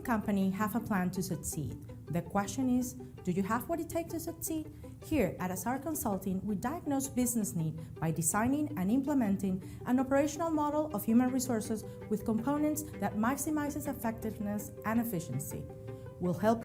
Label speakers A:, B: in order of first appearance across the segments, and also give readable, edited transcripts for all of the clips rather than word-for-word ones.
A: company have a plan to succeed. The question is, do you have what it takes to succeed? Here at Azar Consulting, we diagnose business need by designing and implementing an operational model of human resources with components that maximizes effectiveness and efficiency. We'll help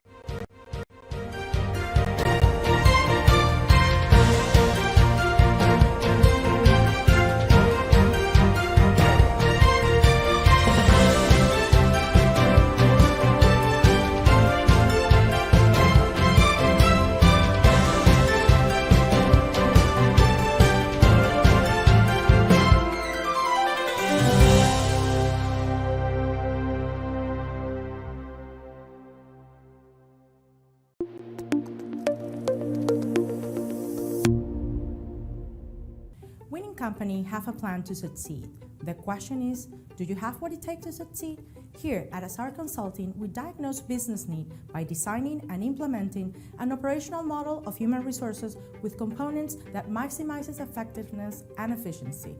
A: company have a plan to succeed. The question is, do you have what it takes to succeed? Here at Azar Consulting, we diagnose business need by designing and implementing an operational model of human resources with components that maximizes effectiveness and efficiency.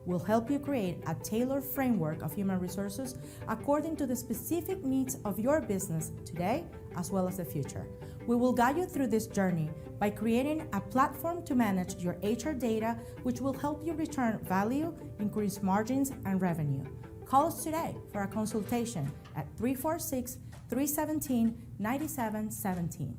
A: We'll help you create a tailored framework of human resources according to the specific needs of your business today as well as the future. We will guide you through this journey by creating a platform to manage your HR data, which will help you return value, increase margins, and revenue. Call us today for a consultation at 346-317-9717.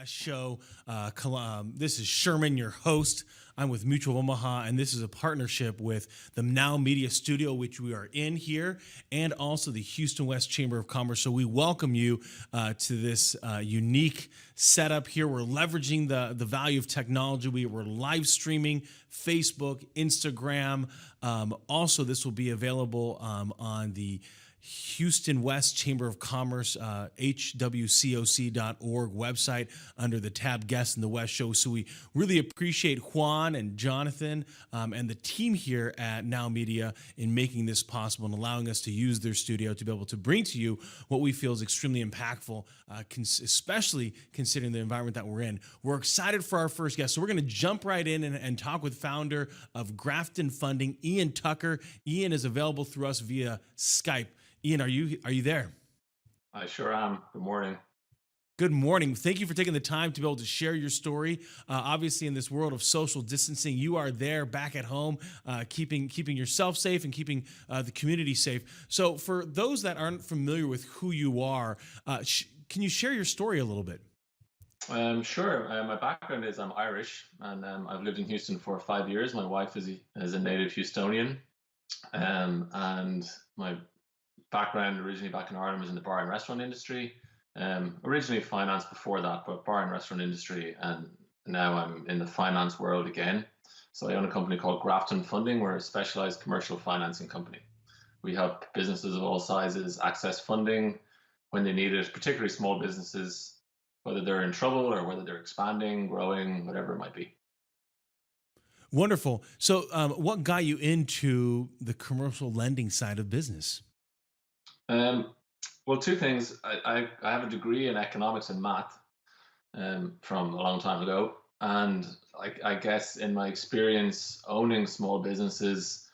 B: West Show. This is Sherman, your host. I'm with Mutual of Omaha, and this is a partnership with the NowMedia studio, which we are in here, and also the Houston West Chamber of Commerce. So we welcome you to this unique setup here. We're leveraging the value of technology. We're live streaming Facebook, Instagram. Also, this will be available on the Houston West Chamber of Commerce, hwcoc.org website under the tab Guests in the West Show. So we really appreciate Juan and Jonathan and the team here at NowMedia in making this possible and allowing us to use their studio to be able to bring to you what we feel is extremely impactful, especially considering the environment that we're in. We're excited for our first guest. So we're going to jump right in and talk with founder of Grafton Funding, Ian Tucker. Ian is available through us via Skype. Ian, are you there?
C: I sure am. Good morning.
B: Good morning. Thank you for taking the time to be able to share your story. Obviously, in this world of social distancing, you are there back at home, keeping yourself safe and keeping the community safe. So for those that aren't familiar with who you are, can you share your story a little bit?
C: Sure. My background is I'm Irish, and I've lived in Houston for 5 years. My wife is a native Houstonian, and my background originally back in Ireland was in the bar and restaurant industry. Originally finance before that, but bar and restaurant industry, and now I'm in the finance world again. So I own a company called Grafton Funding. We're a specialized commercial financing company. We help businesses of all sizes access funding when they need it, particularly small businesses, whether they're in trouble or whether they're expanding, growing, whatever it might be.
B: Wonderful. So, what got you into the commercial lending side of business?
C: Um, well, two things. I have a degree in economics and math from a long time ago. And I guess in my experience owning small businesses,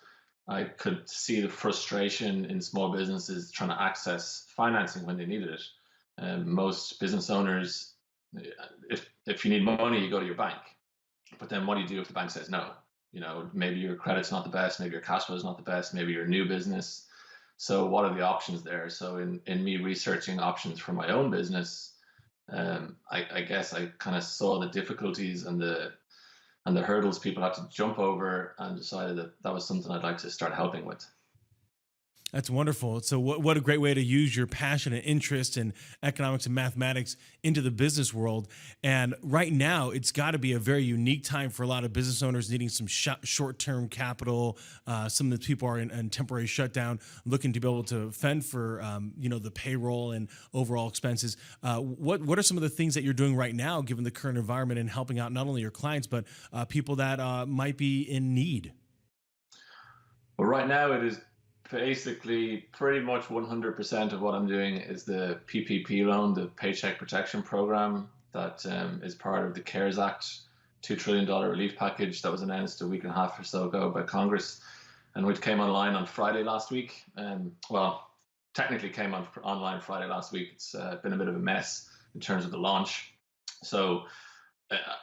C: I could see the frustration in small businesses trying to access financing when they needed it. Most business owners, if you need money, you go to your bank. But then what do you do if the bank says no? You know, maybe your credit's not the best, maybe your cash flow is not the best, maybe you're a new business. So what are the options there? So in me researching options for my own business, I guess I kind of saw the difficulties and the hurdles people had to jump over, and decided that that was something I'd like to start helping with.
B: That's wonderful. So, what a great way to use your passion and interest in economics and mathematics into the business world. And right now, it's got to be a very unique time for a lot of business owners needing some short-term capital. Some of the people are in temporary shutdown, looking to be able to fend for the payroll and overall expenses. What are some of the things that you're doing right now, given the current environment, and helping out not only your clients but people that might be in need?
C: Well, right now it is basically pretty much 100% of what I'm doing is the PPP loan, the Paycheck Protection Program that is part of the CARES Act, $2 trillion relief package that was announced a week and a half or so ago by Congress, and which came online on Friday last week. Well, technically came online Friday last week. It's been a bit of a mess in terms of the launch. So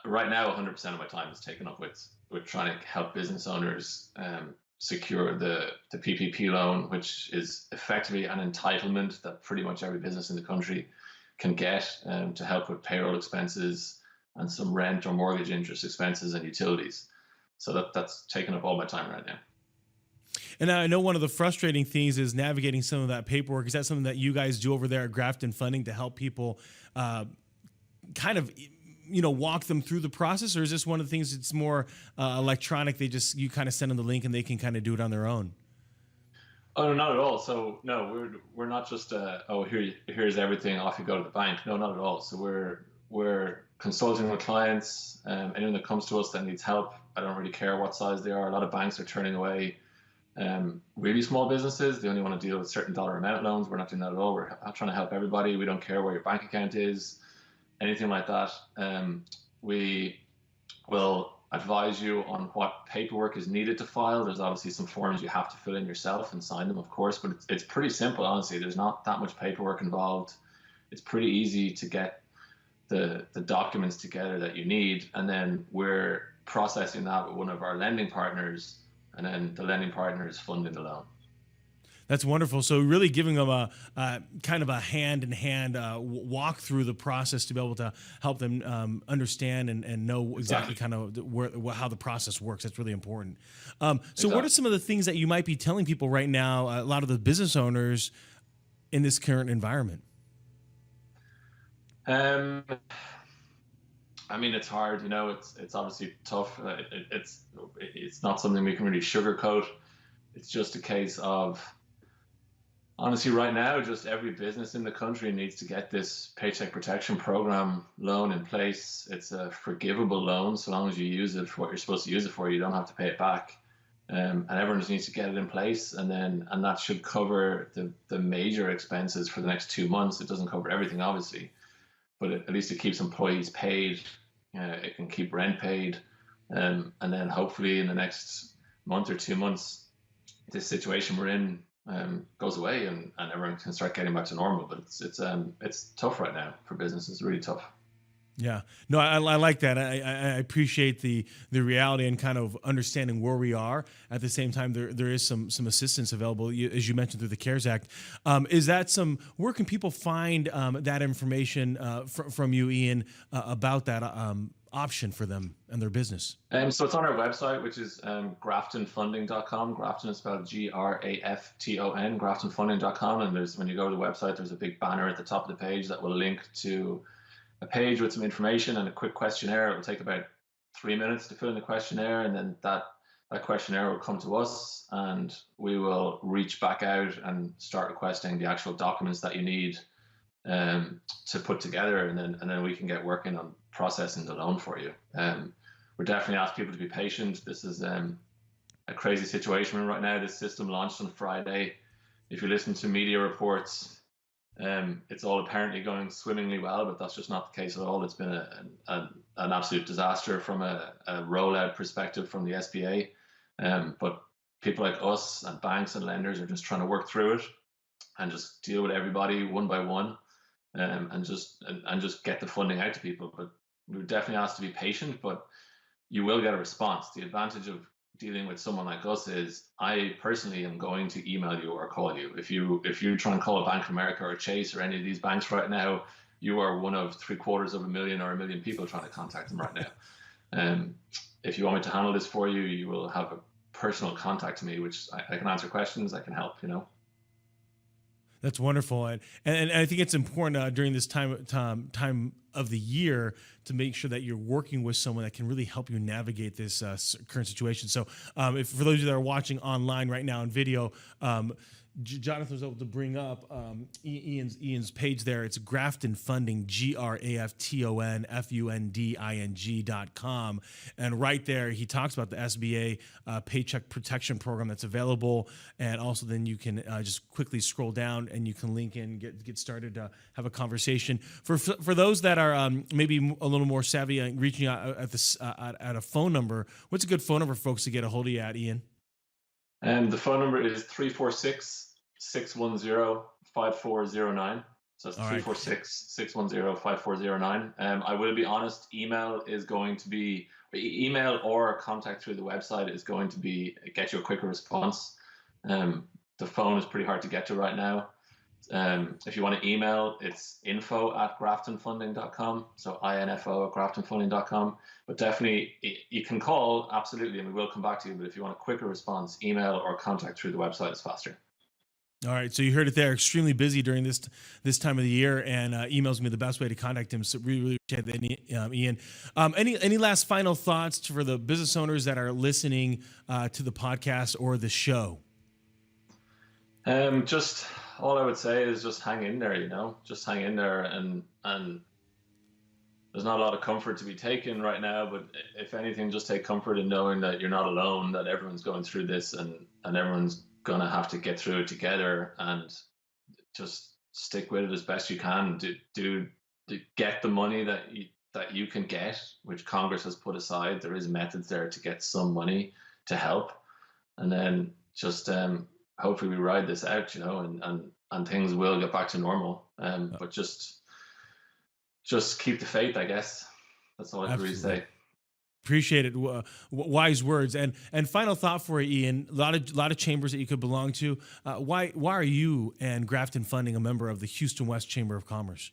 C: right now, 100% of my time is taken up with trying to help business owners secure the PPP loan, which is effectively an entitlement that pretty much every business in the country can get to help with payroll expenses and some rent or mortgage interest expenses and utilities. So that's taken up all my time right now.
B: And I know one of the frustrating things is navigating some of that paperwork. Is that something that you guys do over there at Grafton Funding to help people kind of walk them through the process, or is this one of the things that's more electronic? You kind of send them the link and they can kind of do it on their own?
C: Oh, no, not at all. So no, we're not just here's everything, off you go to the bank. No, not at all. So we're consulting with clients. Anyone that comes to us that needs help, I don't really care what size they are. A lot of banks are turning away really small businesses. They only want to deal with certain dollar amount loans. We're not doing that at all. We're trying to help everybody. We don't care where your bank account is, anything like that. We will advise you on what paperwork is needed to file. There's obviously some forms you have to fill in yourself and sign them, of course, but it's pretty simple, honestly. There's not that much paperwork involved. It's pretty easy to get the documents together that you need, and then we're processing that with one of our lending partners, and then the lending partner is funding the loan.
B: That's wonderful. So really giving them a kind of a hand-in-hand walk through the process to be able to help them understand and know exactly kind of how the process works. That's really important. So what are some of the things that you might be telling people right now, a lot of the business owners in this current environment?
C: I mean, it's hard, it's obviously tough. It's not something we can really sugarcoat. It's just a case of, honestly, right now, just every business in the country needs to get this Paycheck Protection Program loan in place. It's a forgivable loan, so long as you use it for what you're supposed to use it for. You don't have to pay it back, and everyone just needs to get it in place, and that should cover the major expenses for the next 2 months. It doesn't cover everything, obviously, but at least it keeps employees paid. It can keep rent paid, and then hopefully in the next month or 2 months, this situation we're in goes away and everyone can start getting back to normal. But it's tough right now for business. It's really tough.
B: Yeah, no, I like that. I appreciate the reality and kind of understanding where we are. At the same time, there is some assistance available, as you mentioned, through the CARES Act. Where can people find that information from you, Ian, about that option for them and their business?
C: So it's on our website, which is graftonfunding.com. Grafton is spelled Grafton, graftonfunding.com. And when you go to the website, there's a big banner at the top of the page that will link to a page with some information and a quick questionnaire. It will take about 3 minutes to fill in the questionnaire, and then that questionnaire will come to us, and we will reach back out and start requesting the actual documents that you need to put together, and then we can get working on processing the loan for you. we're definitely asking people to be patient. This is a crazy situation right now. This system launched on Friday. If you listen to media reports, it's all apparently going swimmingly well, but that's just not the case at all. It's been an absolute disaster from a rollout perspective from the SBA. But people like us and banks and lenders are just trying to work through it and just deal with everybody one by one, and just get the funding out to people. But we're definitely asked to be patient, but you will get a response. The advantage of dealing with someone like us is I personally am going to email you or call you. If you try and call a Bank of America or Chase or any of these banks right now, you are one of 750,000 or 1 million people trying to contact them right now. If you want me to handle this for you, you will have a personal contact to me, which I can answer questions, I can help, you know.
B: That's wonderful, and I think it's important during this time of the year to make sure that you're working with someone that can really help you navigate this current situation. So, if for those of you that are watching online right now in video, Jonathan was able to bring up Ian's page there. It's Grafton Funding, GraftonFunding.com. And right there, he talks about the SBA Paycheck Protection Program that's available. And also then you can just quickly scroll down and you can link in, get started to have a conversation. For those that are maybe a little more savvy reaching out at a phone number, what's a good phone number for folks to get a hold of you at, Ian?
C: And the phone number is 346-610-5409. So it's 346-610-5409. I will be honest, email or contact through the website is going to get you a quicker response. The phone is pretty hard to get to right now. If you want to email, it's info@graftonfunding.com. So info@graftonfunding.com. But definitely, you can call, absolutely, and we will come back to you. But if you want a quicker response, email or contact through the website is faster.
B: All right, so you heard it there. Extremely busy during this time of the year, and emails me the best way to contact him. So really appreciate that, Ian. Any last final thoughts for the business owners that are listening to the podcast or the show?
C: Just all I would say is just hang in there. You know, just hang in there, and there's not a lot of comfort to be taken right now. But if anything, just take comfort in knowing that you're not alone. That everyone's going through this, and everyone's gonna have to get through it together, and just stick with it as best you can. Do get the money that you can get, which Congress has put aside. There is methods there to get some money to help, and then just hopefully we ride this out, you know, and things will get back to normal. But just keep the faith, I guess. That's all I can really say.
B: Appreciate it. Wise words. And final thought for you, Ian. A lot of chambers that you could belong to. Why are you and Grafton Funding a member of the Houston West Chamber of Commerce?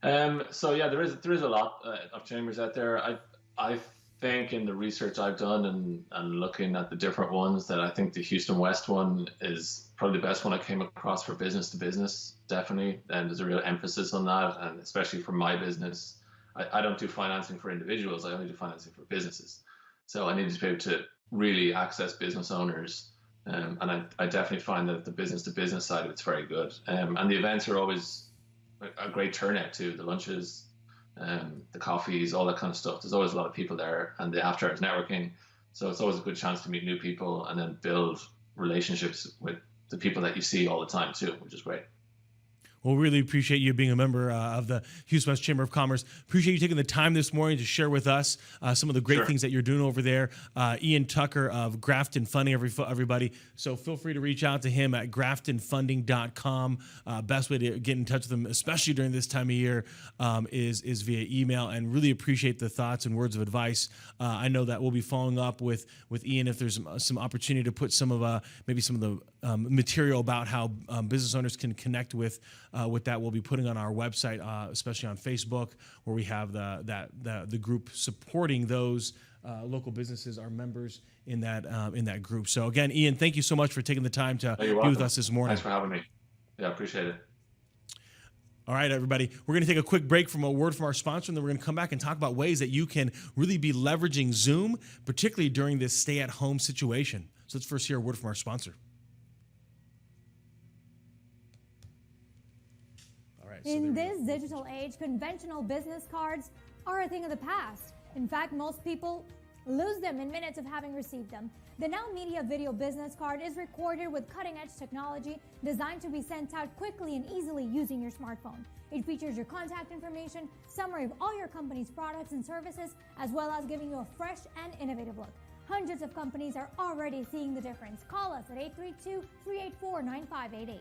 C: So yeah, there is a lot of chambers out there. I think in the research I've done and looking at the different ones, that I think the Houston West one is probably the best one I came across for business to business. Definitely, and there's a real emphasis on that, and especially for my business. I don't do financing for individuals. I only do financing for businesses. So I need to be able to really access business owners. And I definitely find that the business to business side of it's very good. And the events are always a great turnout too. The lunches, the coffees, all that kind of stuff. There's always a lot of people there, and the after hours networking. So it's always a good chance to meet new people and then build relationships with the people that you see all the time too, which is great.
B: Well, really appreciate you being a member of the Houston West Chamber of Commerce. Appreciate you taking the time this morning to share with us some of the great things that you're doing over there. Ian Tucker of Grafton Funding, everybody. So feel free to reach out to him at graftonfunding.com. Best way to get in touch with him, especially during this time of year, is via email. And really appreciate the thoughts and words of advice. I know that we'll be following up with Ian if there's some opportunity to put some of maybe some of the material about how business owners can connect with that. We'll be putting on our website, especially on Facebook, where we have the group supporting those local businesses, our members in that group. So again, Ian, thank you so much for taking the time to be with us this morning.
C: Thanks for having me. Yeah, I appreciate it.
B: All right, everybody. We're going to take a quick break from a word from our sponsor, and then we're going to come back and talk about ways that you can really be leveraging Zoom, particularly during this stay-at-home situation. So let's first hear a word from our sponsor.
D: In this digital age, conventional business cards are a thing of the past. In fact, most people lose them in minutes of having received them. The NowMedia Video Business Card is recorded with cutting-edge technology designed to be sent out quickly and easily using your smartphone. It features your contact information, summary of all your company's products and services, as well as giving you a fresh and innovative look. Hundreds of companies are already seeing the difference. Call us at 832-384-9588.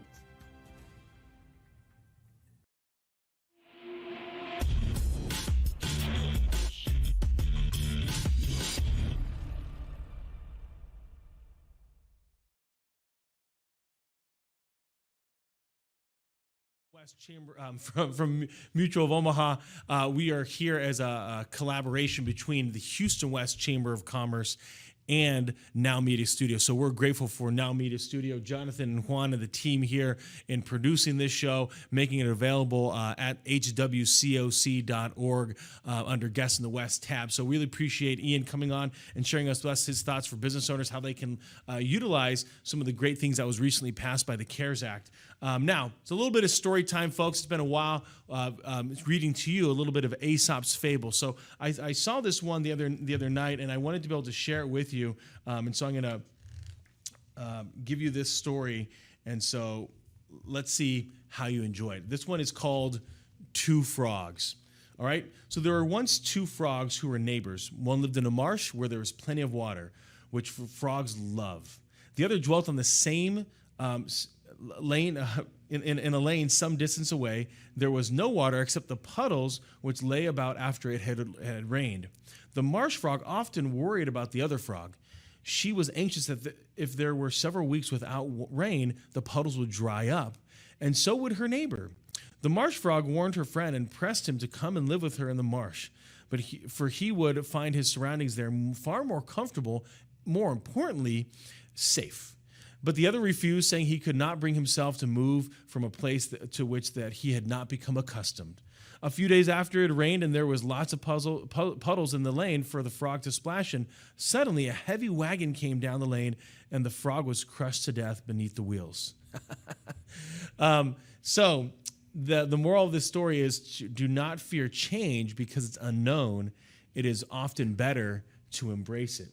B: West Chamber from Mutual of Omaha. We are here as a collaboration between the Houston West Chamber of Commerce and NowMedia Studio. So we're grateful for NowMedia Studio, Jonathan and Juan and the team here in producing this show, making it available at hwcoc.org under Guests in the West tab. So really appreciate Ian coming on and sharing with us his thoughts for business owners, how they can utilize some of the great things that was recently passed by the CARES Act. Now, it's a little bit of story time, folks. It's been a while reading to you a little bit of Aesop's Fable. So I saw this one the other night, and I wanted to be able to share it with you. And so I'm going to give you this story. And so let's see how you enjoy it. This one is called Two Frogs. All right? So there were once two frogs who were neighbors. One lived in a marsh where there was plenty of water, which frogs love. The other dwelt on the same lane in a lane some distance away. There was no water except the puddles which lay about after it had rained. The marsh frog often worried about the other frog. She was anxious that if there were several weeks without rain, the puddles would dry up, and so would her neighbor. The marsh frog warned her friend and pressed him to come and live with her in the marsh, but he would find his surroundings there far more comfortable, more importantly, safe. But the other refused, saying he could not bring himself to move from a place to which that he had not become accustomed. A few days after it rained and there was lots of puddles in the lane for the frog to splash in, suddenly a heavy wagon came down the lane and the frog was crushed to death beneath the wheels. So the moral of this story is do not fear change because it's unknown. It is often better to embrace it.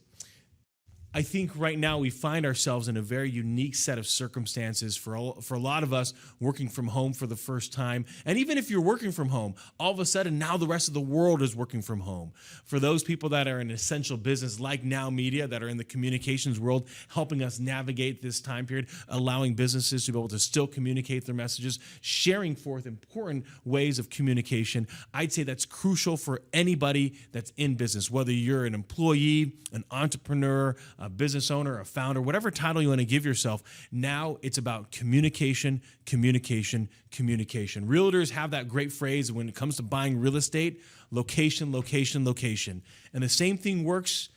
B: I think right now we find ourselves in a very unique set of circumstances for a lot of us working from home for the first time. And even if you're working from home, all of a sudden now the rest of the world is working from home. For those people that are in essential business like NowMedia, that are in the communications world, helping us navigate this time period, allowing businesses to be able to still communicate their messages, sharing forth important ways of communication, I'd say that's crucial for anybody that's in business, whether you're an employee, an entrepreneur, a business owner, a founder, whatever title you want to give yourself. Now it's about communication, communication, communication. Realtors have that great phrase when it comes to buying real estate: location, location, location. And the same thing works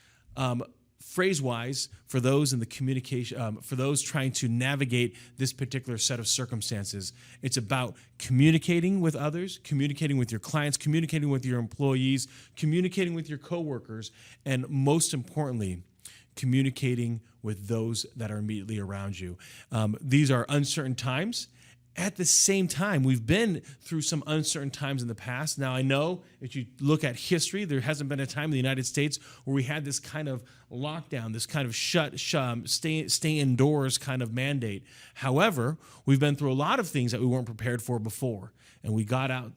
B: phrase-wise for those in the communication, for those trying to navigate this particular set of circumstances. It's about communicating with others, communicating with your clients, communicating with your employees, communicating with your coworkers, and most importantly, communicating with those that are immediately around you. These are uncertain times. At the same time, we've been through some uncertain times in the past. Now, I know if you look at history, there hasn't been a time in the United States where we had this kind of lockdown, this kind of stay indoors kind of mandate. However, we've been through a lot of things that we weren't prepared for before, and we got out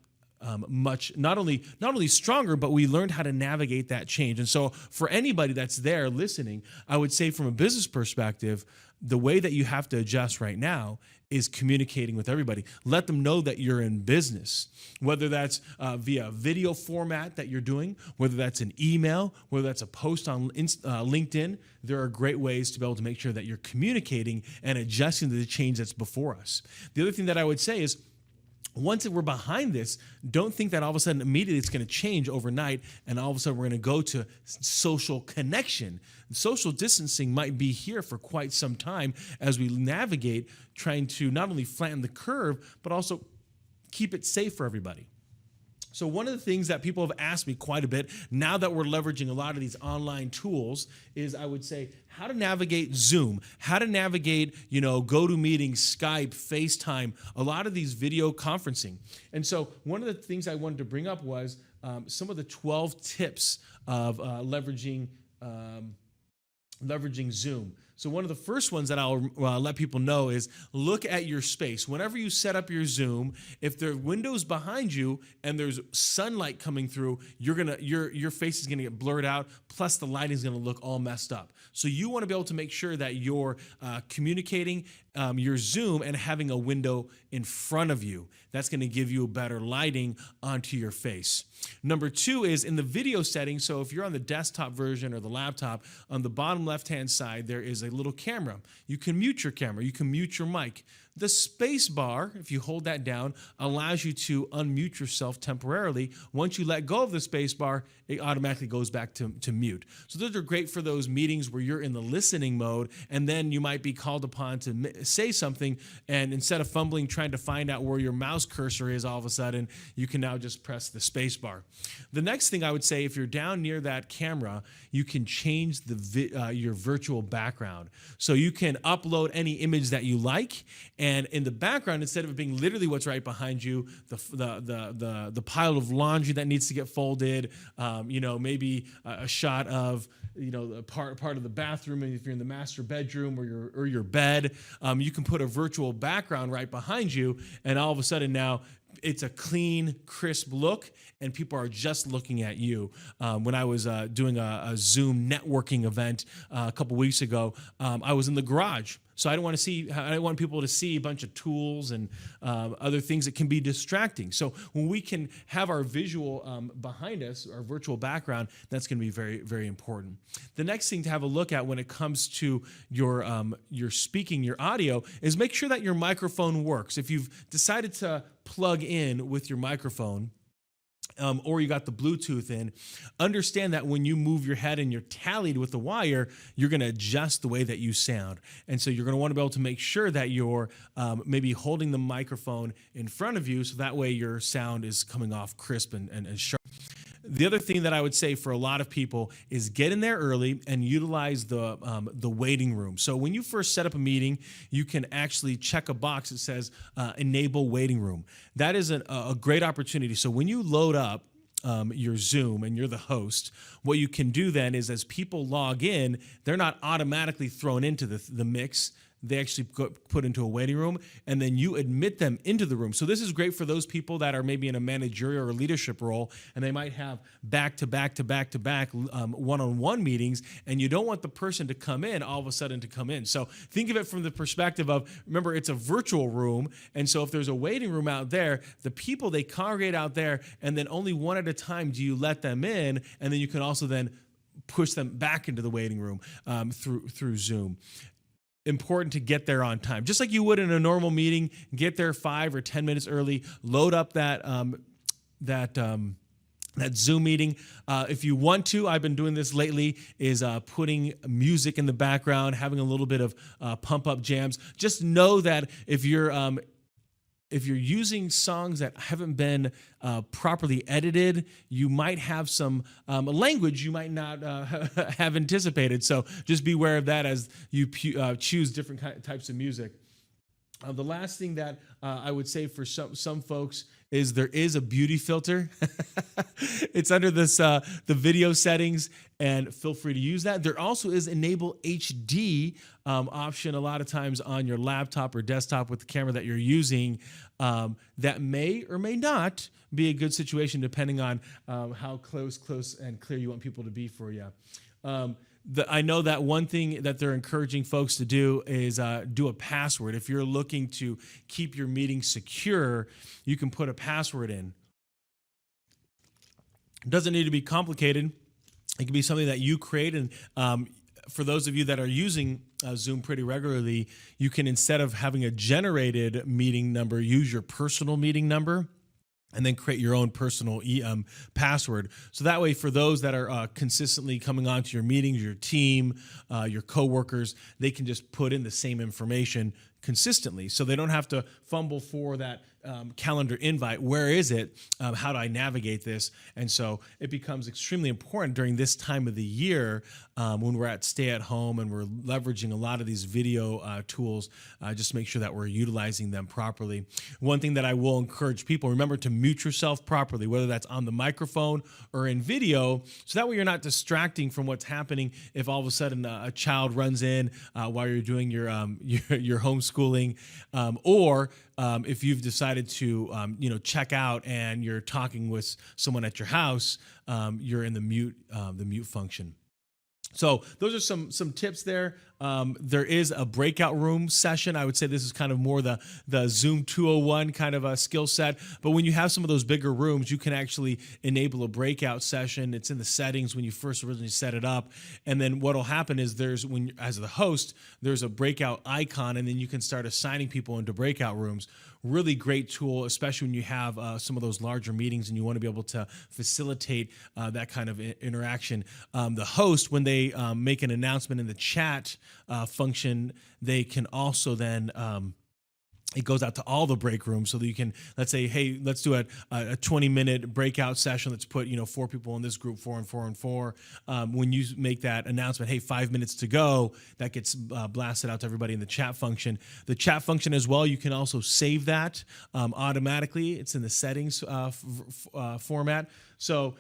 B: much, not only stronger, but we learned how to navigate that change. And so for anybody that's there listening, I would say from a business perspective, the way that you have to adjust right now is communicating with everybody. Let them know that you're in business, whether that's via video format that you're doing, whether that's an email, whether that's a post on LinkedIn. There are great ways to be able to make sure that you're communicating and adjusting to the change that's before us. The other thing that I would say is, once we're behind this, don't think that all of a sudden immediately it's going to change overnight and all of a sudden we're going to go to social connection. Social distancing might be here for quite some time as we navigate trying to not only flatten the curve, but also keep it safe for everybody. So one of the things that people have asked me quite a bit now that we're leveraging a lot of these online tools is, I would say, how to navigate Zoom, how to navigate, GoToMeeting, Skype, FaceTime, a lot of these video conferencing. And so one of the things I wanted to bring up was some of the 12 tips of leveraging Zoom. So one of the first ones that I'll let people know is look at your space. Whenever you set up your Zoom, if there are windows behind you and there's sunlight coming through, your face is gonna get blurred out, plus the lighting is gonna look all messed up. So you wanna be able to make sure that you're communicating your Zoom and having a window in front of you. That's gonna give you better lighting onto your face. Number 2 is in the video settings. So if you're on the desktop version or the laptop, on the bottom left-hand side, there is a little camera. You can mute your camera, you can mute your mic. The space bar, if you hold that down, allows you to unmute yourself temporarily. Once you let go of the space bar, it automatically goes back to mute. So those are great for those meetings where you're in the listening mode, and then you might be called upon to say something, and instead of fumbling trying to find out where your mouse cursor is, all of a sudden, you can now just press the space bar. The next thing I would say, if you're down near that camera, you can change your virtual background. So you can upload any image that you like, and in the background, instead of it being literally what's right behind you, the pile of laundry that needs to get folded, maybe a shot of part of the bathroom, and if you're in the master bedroom or your bed, you can put a virtual background right behind you, and all of a sudden now it's a clean, crisp look, and people are just looking at you. When I was doing a Zoom networking event a couple weeks ago, I was in the garage. So I don't want people to see a bunch of tools and other things that can be distracting. So when we can have our visual behind us, our virtual background, that's going to be very, very important. The next thing to have a look at when it comes to your speaking, your audio, is make sure that your microphone works. If you've decided to plug in with your microphone, or you got the Bluetooth in, understand that when you move your head and you're tallied with the wire, you're going to adjust the way that you sound. And so you're going to want to be able to make sure that you're maybe holding the microphone in front of you, so that way your sound is coming off crisp and sharp. The other thing that I would say for a lot of people is get in there early and utilize the waiting room. So when you first set up a meeting, you can actually check a box that says enable waiting room. That is a great opportunity. So when you load up your Zoom and you're the host, what you can do then is as people log in, they're not automatically thrown into the mix. They actually put into a waiting room, and then you admit them into the room. So this is great for those people that are maybe in a managerial or leadership role, and they might have back-to-back one-on-one meetings, and you don't want the person to come in all of a sudden to come in. So think of it from the perspective of, remember, it's a virtual room, and so if there's a waiting room out there, the people, they congregate out there, and then only one at a time do you let them in, and then you can also then push them back into the waiting room through Zoom. Important to get there on time. Just like you would in a normal meeting, get there 5 or 10 minutes early, load up that Zoom meeting. If you want to, I've been doing this lately, is putting music in the background, having a little bit of pump-up jams. Just know that if you're using songs that haven't been properly edited, you might have some language you might not have anticipated. So just be aware of that as you choose different types of music. The last thing that I would say for some folks is there is a beauty filter. It's under this the video settings, and feel free to use that. There also is enable HD option a lot of times on your laptop or desktop with the camera that you're using. That may or may not be a good situation depending on how close and clear you want people to be for you. I know that one thing that they're encouraging folks to do is do a password. If you're looking to keep your meeting secure, you can put a password in. It doesn't need to be complicated. It can be something that you create. And for those of you that are using Zoom pretty regularly, you can, instead of having a generated meeting number, use your personal meeting number, and then create your own personal password. So that way, for those that are consistently coming onto your meetings, your team, your coworkers, they can just put in the same information consistently, so they don't have to fumble for that calendar invite. Where is it? How do I navigate this? And so it becomes extremely important during this time of the year when we're at stay at home and we're leveraging a lot of these video tools, just to make sure that we're utilizing them properly. One thing that I will encourage people, remember to mute yourself properly, whether that's on the microphone or in video, so that way you're not distracting from what's happening. If all of a sudden a child runs in while you're doing your homeschooling, or if you've decided to check out and you're talking with someone at your house, you're in the mute function. So those are some tips there. There is a breakout room session. I would say this is kind of more the Zoom 201 kind of a skill set. But when you have some of those bigger rooms, you can actually enable a breakout session. It's in the settings when you first originally set it up. And then what will happen is as the host, there's a breakout icon, and then you can start assigning people into breakout rooms. Really great tool, especially when you have some of those larger meetings and you want to be able to facilitate that kind of interaction. The host, when they make an announcement in the chat function, they can also then it goes out to all the break rooms, so that you can, let's say, hey, let's do a 20-minute breakout session. Let's put 4 people in this group, 4 and 4 and 4. When you make that announcement, hey, 5 minutes to go, that gets blasted out to everybody in the chat function. The chat function as well, you can also save that automatically. It's in the settings format. So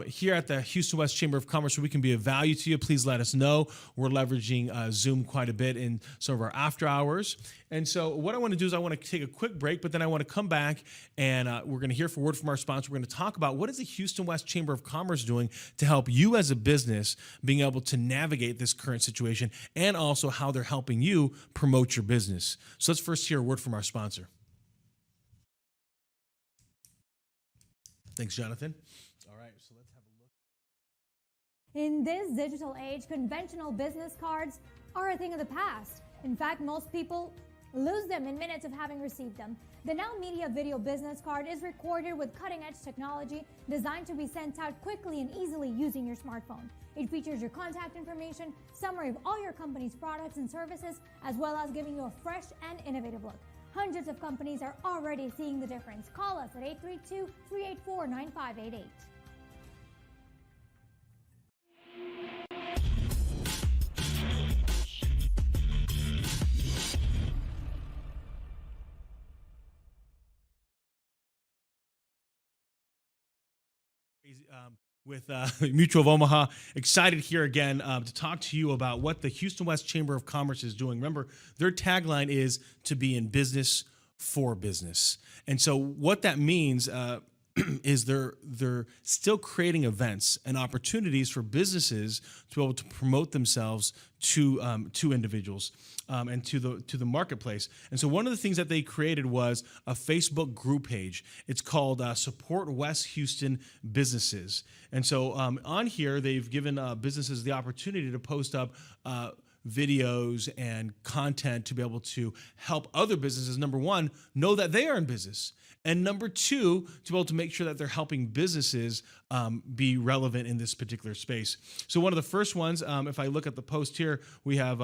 B: here at the Houston West Chamber of Commerce, we can be of value to you. Please let us know. We're leveraging Zoom quite a bit in some of our after hours. And so what I want to do is I want to take a quick break, but then I want to come back and we're going to hear a word from our sponsor. We're going to talk about what is the Houston West Chamber of Commerce doing to help you as a business being able to navigate this current situation, and also how they're helping you promote your business. So let's first hear a word from our sponsor. Thanks, Jonathan. All right, so let's have a look.
D: In this digital age, conventional business cards are a thing of the past. In fact, most people lose them in minutes of having received them. The NowMedia Video Business Card is recorded with cutting-edge technology designed to be sent out quickly and easily using your smartphone. It features your contact information, summary of all your company's products and services, as well as giving you a fresh and innovative look. Hundreds of companies are already seeing the difference. Call us at 832-384-9588.
B: With Mutual of Omaha. Excited here again to talk to you about what the Houston West Chamber of Commerce is doing. Remember, their tagline is to be in business for business. And so what that means is they're still creating events and opportunities for businesses to be able to promote themselves to individuals and to the marketplace. And so one of the things that they created was a Facebook group page. It's called Support West Houston Businesses. And so on here, they've given businesses the opportunity to post up videos and content to be able to help other businesses, number one, know that they are in business. And number two, to be able to make sure that they're helping businesses be relevant in this particular space. So one of the first ones, if I look at the post here, we have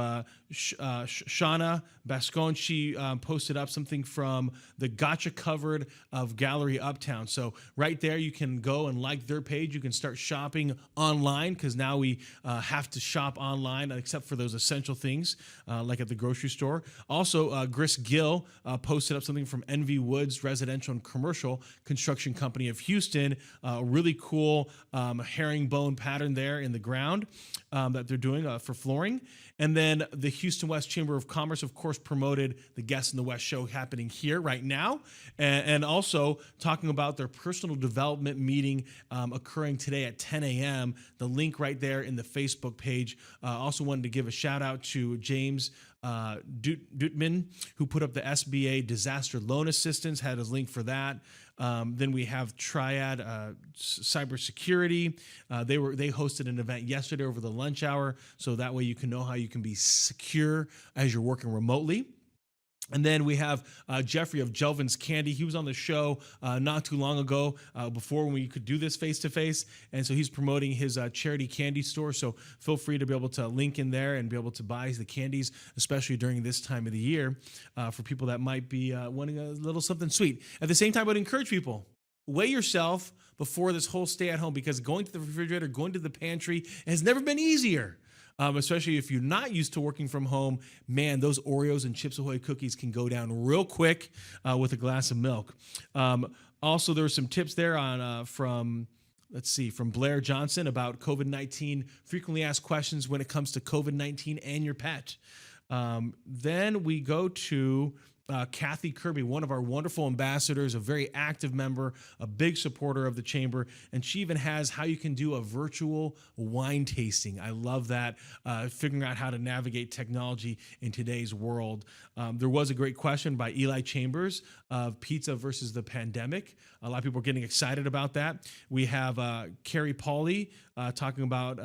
B: Shauna Bascon. She posted up something from the Gotcha Covered of Gallery Uptown. So right there, you can go and like their page. You can start shopping online, because now we have to shop online except for those essential things like at the grocery store. Also, Gris Gill posted up something from NV Woods Residential and Commercial Construction Company of Houston. Really cool herringbone pattern there in the ground that they're doing for flooring. And then the Houston West Chamber of Commerce, of course, promoted the Guest in the West show happening here right now, and also talking about their personal development meeting occurring today at 10 a.m. The link right there in the Facebook page. Also wanted to give a shout out to James Dutman, who put up the SBA disaster loan assistance, had his link for that. Then we have Triad Cybersecurity. They hosted an event yesterday over the lunch hour, so that way you can know how you can be secure as you're working remotely. And then we have Jeffrey of Jelvin's Candy. He was on the show not too long ago, before when we could do this face-to-face. And so he's promoting his charity candy store. So feel free to be able to link in there and be able to buy the candies, especially during this time of the year, for people that might be wanting a little something sweet. At the same time, I would encourage people, weigh yourself before this whole stay at home, because going to the refrigerator, going to the pantry has never been easier. Especially if you're not used to working from home, man, those Oreos and Chips Ahoy cookies can go down real quick with a glass of milk. Also, there were some tips there on from Blair Johnson about COVID-19, frequently asked questions when it comes to COVID-19 and your pet. Then we go to Kathy Kirby, one of our wonderful ambassadors, a very active member, a big supporter of the Chamber, and she even has how you can do a virtual wine tasting. I love that, figuring out how to navigate technology in today's world. There was a great question by Eli Chambers of pizza versus the pandemic. A lot of people are getting excited about that. We have Carrie Pauley talking about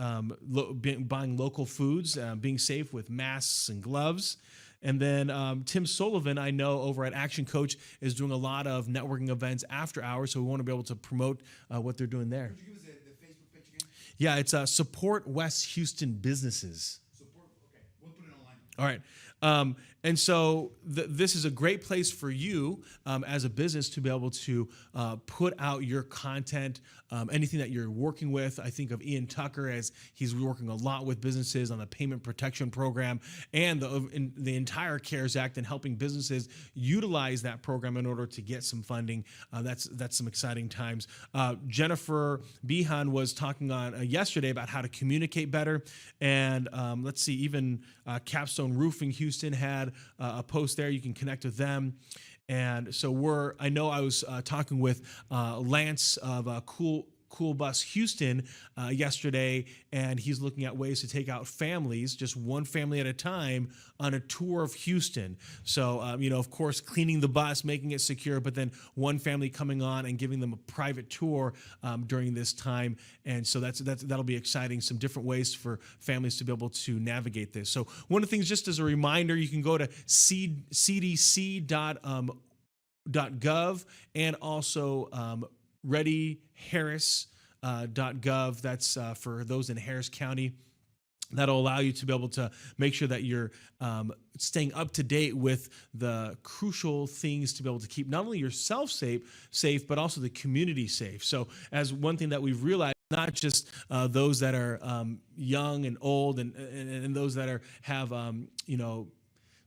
B: buying local foods, being safe with masks and gloves. And then Tim Sullivan, I know over at Action Coach, is doing a lot of networking events after hours, so we want to be able to promote what they're doing there.
E: Could you give us the Facebook page again?
B: Yeah, it's Support West Houston Businesses.
E: Support, okay. We'll put it online.
B: All right. And so this is a great place for you as a business to be able to put out your content, anything that you're working with. I think of Ian Tucker, as he's working a lot with businesses on the payment protection program and the entire CARES Act, and helping businesses utilize that program in order to get some funding. That's some exciting times. Jennifer Behan was talking on yesterday about how to communicate better. And let's see, even Capstone Roofing Houston had a post there. You can connect with them. And so I know I was talking with Lance of Cool Bus Houston yesterday, and he's looking at ways to take out families, just one family at a time, on a tour of Houston. So, of course, cleaning the bus, making it secure, but then one family coming on and giving them a private tour during this time. And so that'll be exciting, some different ways for families to be able to navigate this. So one of the things, just as a reminder, you can go to cdc.gov and also readyharris.gov. That's for those in Harris County. That'll allow you to be able to make sure that you're staying up to date with the crucial things to be able to keep not only yourself safe, but also the community safe. So as one thing that we've realized, not just those that are young and old and those that have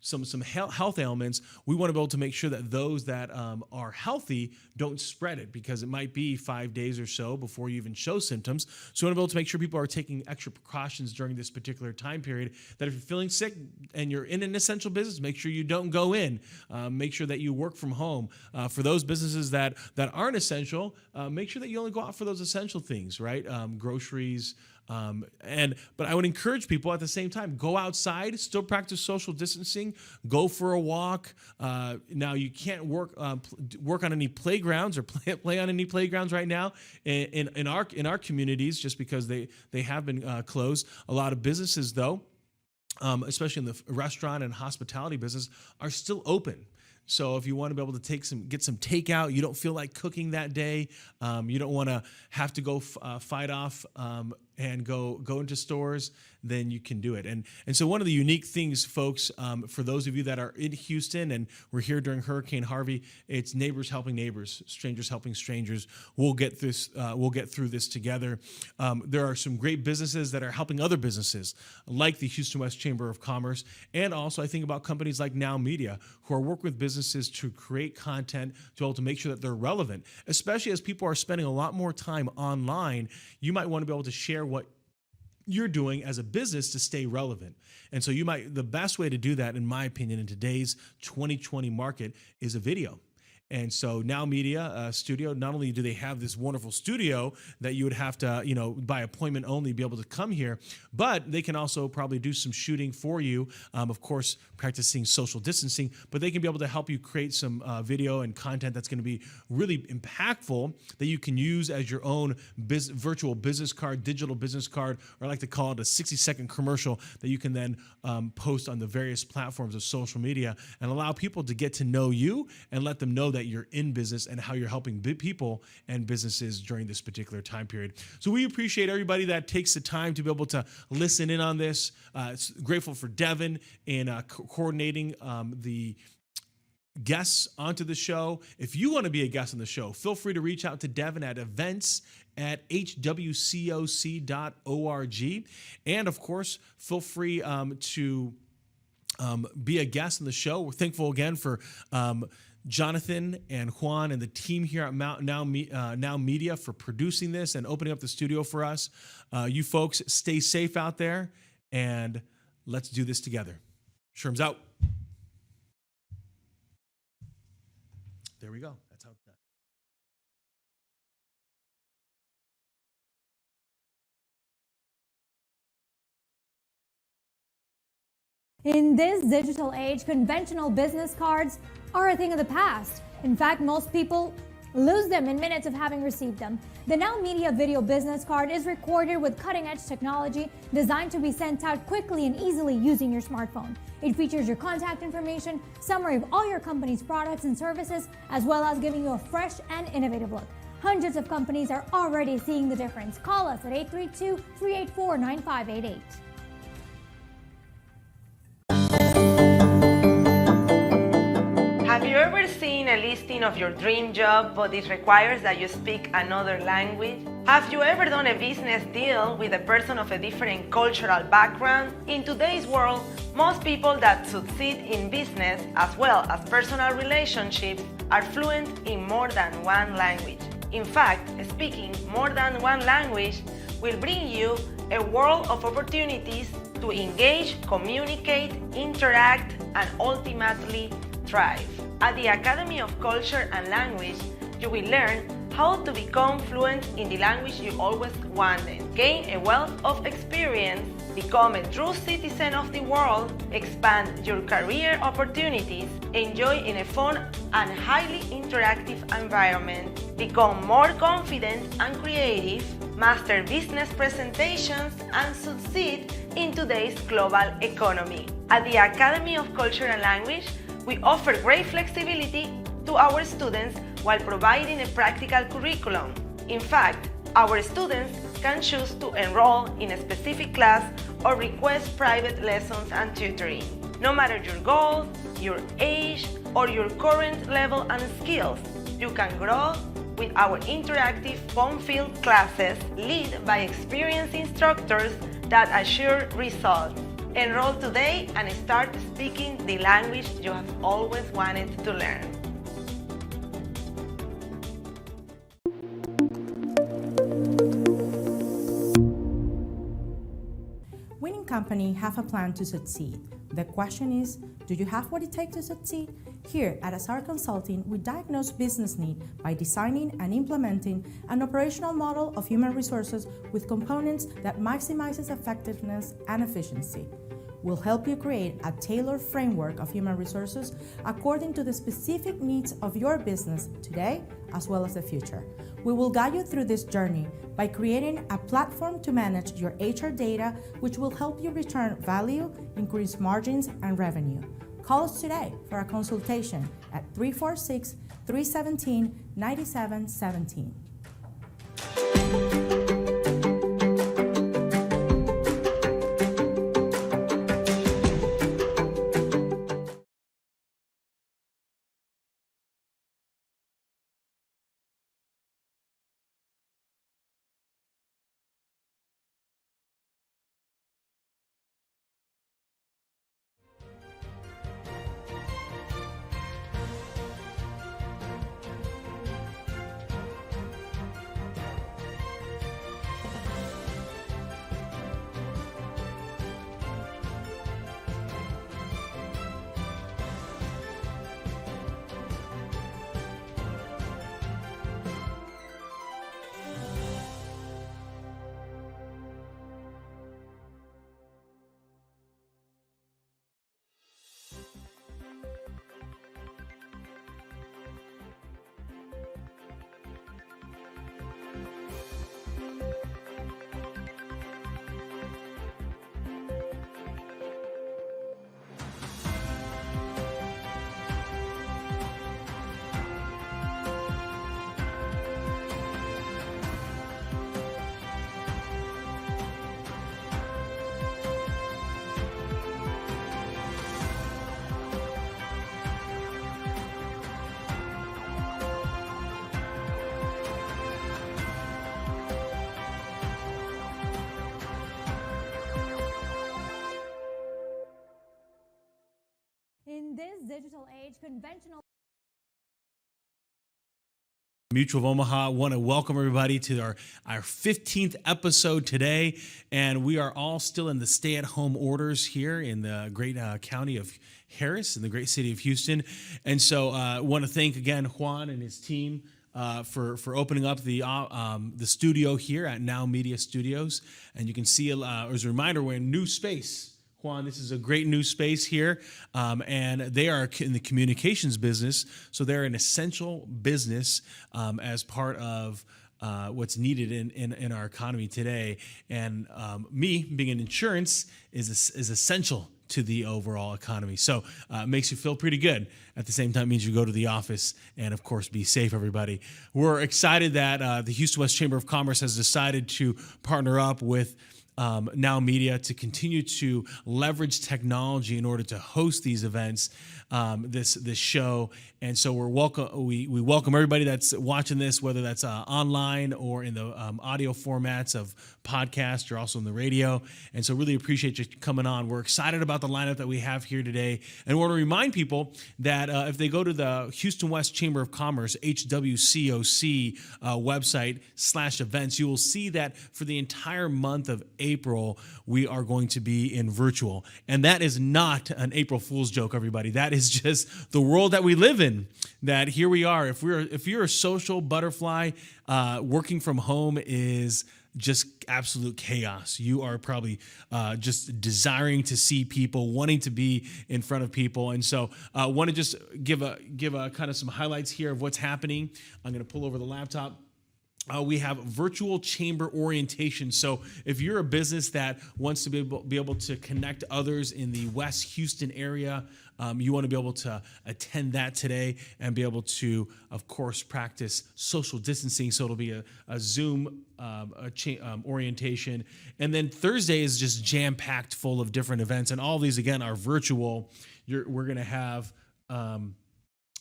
B: some health ailments, we want to be able to make sure that those that are healthy don't spread it, because it might be 5 days or so before you even show symptoms. So we want to be able to make sure people are taking extra precautions during this particular time period, that if you're feeling sick and you're in an essential business, make sure you don't go in. Make sure that you work from home. For those businesses that aren't essential, make sure that you only go out for those essential things, right? Groceries, but I would encourage people at the same time, go outside, still practice social distancing, go for a walk. Now you can't work on any playgrounds or play on any playgrounds right now in our communities, just because they have been closed. A lot of businesses, though, especially in the restaurant and hospitality business, are still open. So if you want to be able to get some takeout, you don't feel like cooking that day, you don't want to have to go fight off and go into stores, then you can do it. And so one of the unique things, folks, for those of you that are in Houston and we're here during Hurricane Harvey, it's neighbors helping neighbors, strangers helping strangers. We'll get through this together. There are some great businesses that are helping other businesses, like the Houston West Chamber of Commerce, and also I think about companies like NowMedia, who are working with businesses to create content to be able to make sure that they're relevant, especially as people are spending a lot more time online. You might want to be able to share what you're doing as a business to stay relevant. And so the best way to do that, in my opinion, in today's 2020 market, is a video. And so Now Media Studio, not only do they have this wonderful studio that you would have to, by appointment only be able to come here, but they can also probably do some shooting for you. Of course, practicing social distancing, but they can be able to help you create some video and content that's going to be really impactful that you can use as your own virtual business card, digital business card, or I like to call it a 60-second commercial that you can then post on the various platforms of social media and allow people to get to know you and let them know that you're in business and how you're helping people and businesses during this particular time period. So we appreciate everybody that takes the time to be able to listen in on this. Grateful for Devin in coordinating the guests onto the show. If you want to be a guest on the show, feel free to reach out to Devin at events@hwcoc.org. And of course, feel free to be a guest on the show. We're thankful again for Jonathan and Juan and the team here at Now Media for producing this and opening up the studio for us. You folks stay safe out there, and let's do this together. Sherm's out. There we go. That's how it's done.
D: In this digital age, conventional business cards are a thing of the past. In fact, most people lose them in minutes of having received them. The Now Media Video Business Card is recorded with cutting-edge technology designed to be sent out quickly and easily using your smartphone. It features your contact information, summary of all your company's products and services, as well as giving you a fresh and innovative look. Hundreds of companies are already seeing the difference. Call us at 832-384-9588.
F: Have you ever seen a listing of your dream job, but it requires that you speak another language? Have you ever done a business deal with a person of a different cultural background? In today's world, most people that succeed in business as well as personal relationships are fluent in more than one language. In fact, speaking more than one language will bring you a world of opportunities to engage, communicate, interact, and ultimately thrive. At the Academy of Culture and Language, you will learn how to become fluent in the language you always wanted, gain a wealth of experience, become a true citizen of the world, expand your career opportunities, enjoy in a fun and highly interactive environment, become more confident and creative, master business presentations, and succeed in today's global economy. At the Academy of Culture and Language, we offer great flexibility to our students while providing a practical curriculum. In fact, our students can choose to enroll in a specific class or request private lessons and tutoring. No matter your goals, your age, or your current level and skills, you can grow with our interactive fun-filled classes led by experienced instructors that assure results. Enroll today and start speaking the language you have always wanted to learn.
A: Winning companies have a plan to succeed. The question is, do you have what it takes to succeed? Here at SR Consulting, we diagnose business need by designing and implementing an operational model of human resources with components that maximizes effectiveness and efficiency. We'll help you create a tailored framework of human resources according to the specific needs of your business today as well as the future. We will guide you through this journey by creating a platform to manage your HR data, which will help you return value, increase margins, and revenue. Call us today for a consultation at 346-317-9717.
D: this digital age, conventional
B: Mutual of Omaha. Want to welcome everybody to our 15th episode today, and we are all still in the stay-at-home orders here in the great county of Harris in the great city of Houston. And so I want to thank again Juan and his team for opening up the studio here at NowMedia Studios. And you can see, as a reminder, we're in new space. Juan, this is a great new space here, and they are in the communications business, so they're an essential business as part of what's needed in our economy today. And me being in insurance is essential to the overall economy. So it makes you feel pretty good. At the same time, it means you go to the office and, of course, be safe, everybody. We're excited that the Houston West Chamber of Commerce has decided to partner up with NowMedia to continue to leverage technology in order to host these events, this show. And so we welcome everybody that's watching this, whether that's online or in the audio formats of podcast or also in the radio. And so really appreciate you coming on. We're excited about the lineup that we have here today. And we want to remind people that if they go to the Houston West Chamber of Commerce, HWCOC website /events, you will see that for the entire month of April, we are going to be in virtual. And that is not an April Fool's joke, everybody. That is just the world that we live in. That here we are. If you're a social butterfly, working from home is just absolute chaos. You are probably just desiring to see people, wanting to be in front of people. And so I want to just give a kind of some highlights here of what's happening. I'm going to pull over the laptop. We have virtual chamber orientation. So if you're a business that wants to be able to connect others in the West Houston area, you want to be able to attend that today and be able to, of course, practice social distancing. So it'll be a Zoom orientation. And then Thursday is just jam-packed full of different events. And all these, again, are virtual. We're going to have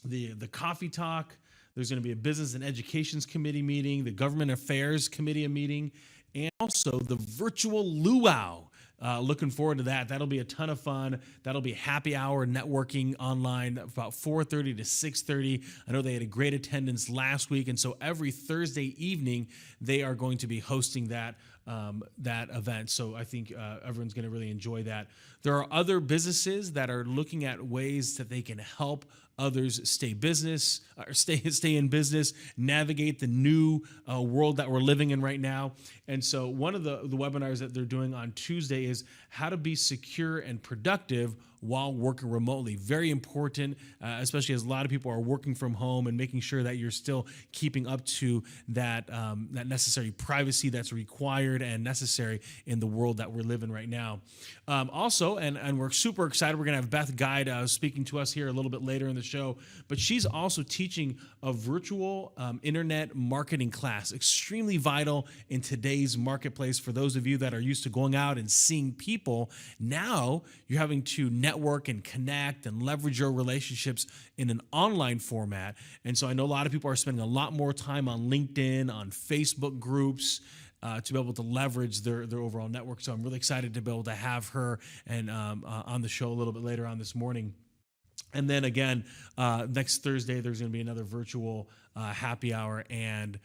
B: the coffee talk. There's going to be a Business and Educations Committee meeting, the Government Affairs Committee meeting, and also the virtual luau. Looking forward to that. That'll be a ton of fun. That'll be happy hour networking online about 4:30 to 6:30. I know they had a great attendance last week, and so every Thursday evening they are going to be hosting that event. So I think everyone's going to really enjoy that. There are other businesses that are looking at ways that they can help others stay in business, navigate the new world that we're living in right now. And so one of the webinars that they're doing on Tuesday is how to be secure and productive while working remotely. Very important, especially as a lot of people are working from home, and making sure that you're still keeping up to that necessary privacy that's required and necessary in the world that we're living right now. Also, and we're super excited, we're going to have Beth Guide speaking to us here a little bit later in the show, but she's also teaching a virtual internet marketing class, extremely vital in today's marketplace. For those of you that are used to going out and seeing people, now you're having to network and connect and leverage your relationships in an online format. And so I know a lot of people are spending a lot more time on LinkedIn, on Facebook groups, to be able to leverage their overall network. So I'm really excited to be able to have her and on the show a little bit later on this morning. And then again, next Thursday, there's going to be another virtual happy hour, and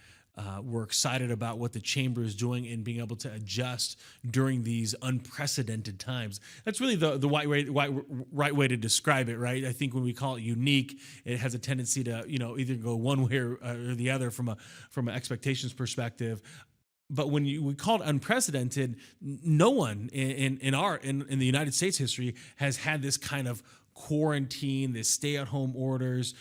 B: we're excited about what the chamber is doing and being able to adjust during these unprecedented times. That's really the right way to describe it, right? I think when we call it unique, it has a tendency to either go one way or the other from an expectations perspective. But when we call it unprecedented, no one in the United States history has had this kind of quarantine, this stay-at-home orders.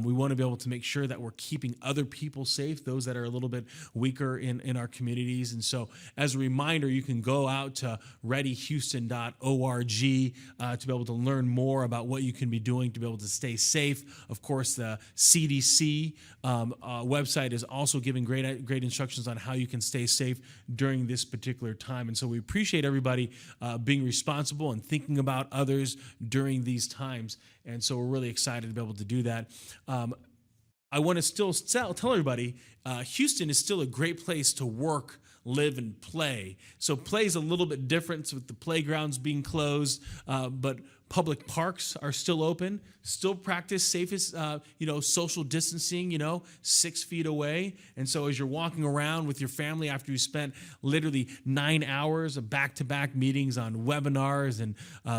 B: We want to be able to make sure that we're keeping other people safe, those that are a little bit weaker in our communities. And so as a reminder, you can go out to readyhouston.org to be able to learn more about what you can be doing to be able to stay safe. Of course, the CDC website is also giving great instructions on how you can stay safe during this particular time. And so we appreciate everybody being responsible and thinking about others during these times. And so we're really excited to be able to do that. I want to still tell everybody, Houston is still a great place to work, live, and play. So play is a little bit different with the playgrounds being closed, but public parks are still open. Still practice safest, social distancing, 6 feet away. And so as you're walking around with your family after you spent literally 9 hours of back-to-back meetings on webinars and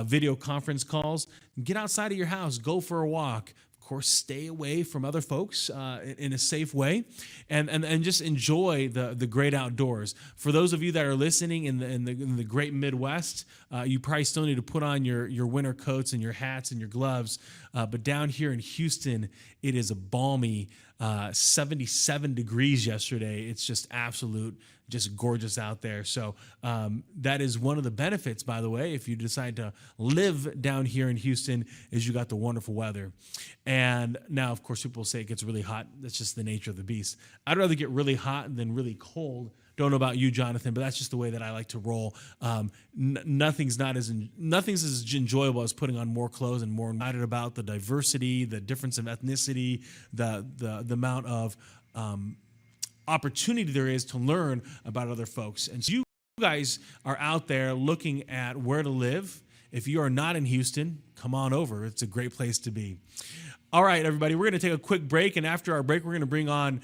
B: video conference calls, get outside of your house, go for a walk. Of course, stay away from other folks in a safe way, and just enjoy the great outdoors. For those of you that are listening in the great Midwest, you probably still need to put on your winter coats and your hats and your gloves. But down here in Houston, it is a balmy 77 degrees yesterday. It's just just gorgeous out there. So that is one of the benefits, by the way, if you decide to live down here in Houston, is you got the wonderful weather. And now, of course, people say it gets really hot. That's just the nature of the beast. I'd rather get really hot than really cold. Don't know about you, Jonathan, but that's just the way that I like to roll. Nothing's as enjoyable as putting on more clothes and more excited about the diversity, the difference of ethnicity, the amount of opportunity there is to learn about other folks. And so you guys are out there looking at where to live. If you are not in Houston, come on over. It's a great place to be. All right, everybody, we're going to take a quick break, and after our break, we're going to bring on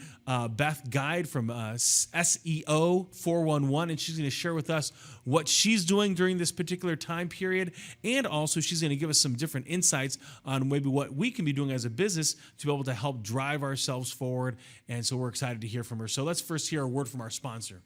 B: Beth Guide from SEO 411, and she's going to share with us what she's doing during this particular time period, and also she's going to give us some different insights on maybe what we can be doing as a business to be able to help drive ourselves forward, and so we're excited to hear from her. So let's first hear a word from our sponsor.